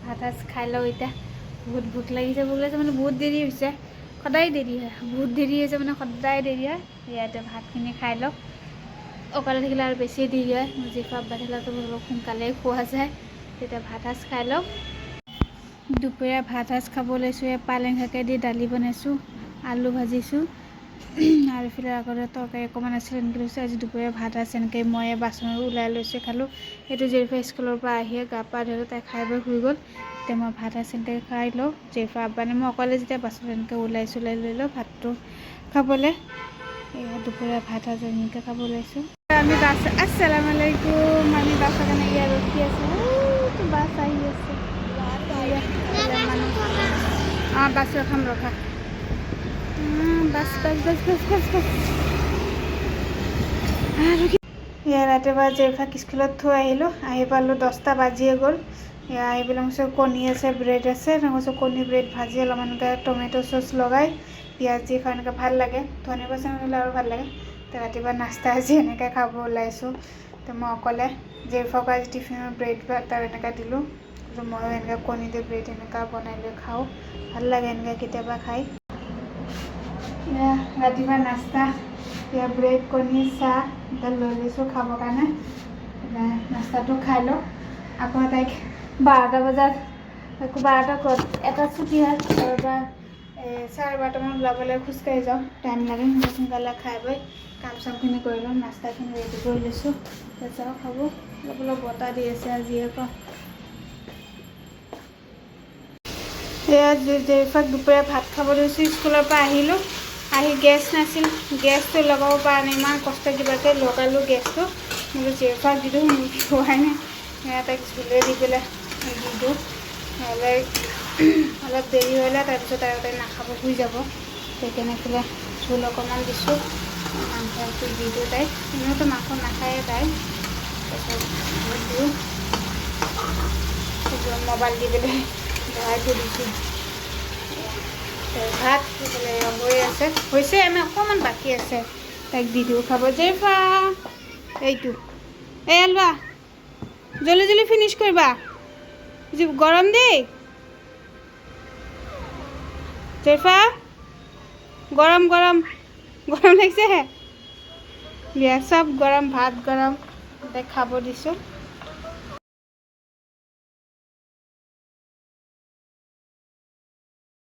ভাত সাজ খাই লওঁ এতিয়া বহুত ভোক লাগিছে মানে বহুত দেৰি হৈছে সদায় দেৰি হয় বহুত দেৰি হৈছে মানে সদায় দেৰি হয় ইয়াতে ভাতখিনি খাই লওঁ অকলে থাকিলে আৰু বেছি দেৰি হয় জিফা আব্বা থাকিলেতো অলপ সোনকালেই খোৱা যায় তেতিয়া ভাত সাজ খাই লওঁ দুপৰীয়া ভাত সাজ খাব লৈছোঁ পালেং শাকে দি দালি বনাইছোঁ আলু ভাজিছোঁ আৰু এইফালে আগতে তৰকাৰী অকণমান আছিলে এনেকৈ লৈছোঁ আজি দুপৰীয়া ভাত আছে এনেকৈ মই বাচনত ওলাই লৈছোঁ খালোঁ সেইটো জেৰিফা স্কুলৰ পৰা আহিয়ে গা পা ধুলোঁ তাই খাই বৈ শুই গ'ল এতিয়া মই ভাত আছে এনেকৈ খাই লওঁ জেৰিফা আব্বানে মই অকলে যেতিয়া বাচনত এনেকৈ ওলাই লৈ লওঁ ভাতটো খাবলৈ এয়া দুপৰীয়া ভাত সাজ এনেকৈ খাব লৈছোঁ আমি বাছ আসসালামু আলাইকুম আমি বাছৰ কাৰণে ইয়াত ৰখি আছোঁ বাছ আহি আছে অঁ বাছ ৰখাম ৰখা বাছ এয়া ৰাতিপুৱা জেৰিফাক স্কুলত থৈ আহিলোঁ আহি পালোঁ 10টা বাজিয়ে গ'ল এয়া আহি পেলাই মই কণী আছে ব্ৰেড আছে কৈছোঁ কণী ব্ৰেড ভাজি অলপমান এনেকৈ টমেটো চচ লগাই পিঁয়াজ দি খাই এনেকৈ ভাল লাগে ধনিয়া পাত দিলে আৰু ভাল লাগে তো ৰাতিপুৱা নাস্তা আজি এনেকৈ খাব ওলাইছোঁ তো মই অকলে জেৰিফাক আজি টিফিনত ব্ৰেড বাটাৰ এনেকৈ দিলোঁ ময়ো এনেকৈ কণী দি ব্ৰেড এনেকৈ বনাই লৈ খাওঁ ভাল লাগে এনেকৈ কেতিয়াবা খাই এয়া ৰাতিপুৱা নাস্তা এয়া ব্ৰেড কণী চাহ এতিয়া লৈ লৈছোঁ খাবৰ কাৰণে নাস্তাটো খাই লওঁ আকৌ তাইক 12টা বজাত আকৌ 12টা ক'ত এটা ছুটি হয় তাৰ পৰা 12:30মান ওলাবলৈ খোজকাঢ়ি যাওঁ টাইম লাগে সোনকালে খাই বৈ কাম চামখিনি কৰি লওঁ নাস্তাখিনি ৰেডি কৰি লৈছোঁ তাৰপিছত খাব অলপ অলপ বতাহ দি আছে আজি আকৌ এয়া জেৰিফাক দুপৰীয়া ভাত খাব লৈছোঁ স্কুলৰ পৰা আহিলোঁ আহি গেছ নাছিল গেছটো লগাব পৰা নাই ইমান কষ্ট কিবাকৈ লগালোঁ গেছটো কিন্তু জেৰিফাক দিলোঁ হোৱাই নাই তাইক ঝুলে দি পেলাই দি দিওঁ নহ'লে অলপ দেৰি হ'লে তাৰপিছত আৰু তাই নাখাব শুই যাব সেইকাৰণে পেলাই ঝোল অকণমান দিছোঁ মাংসটো দি দিওঁ তাইক এনেওতো মাংস নাখায়ে তাই তাৰপিছত দিওঁ মোবাইল দি পেলাই বহাই থৈ দিছোঁ ভাত হৈ আছে হৈছে আমি অকণমান বাকী আছে তাইক দি দিওঁ খাব জেৰিফা এইটো এই লোৱা জলদি জলদি ফিনিছ কৰিবা গৰম দেই জেৰিফা গৰম গৰম গৰম লাগিছে দিয়া চব গৰম ভাত গৰম তাইক খাব দিছোঁ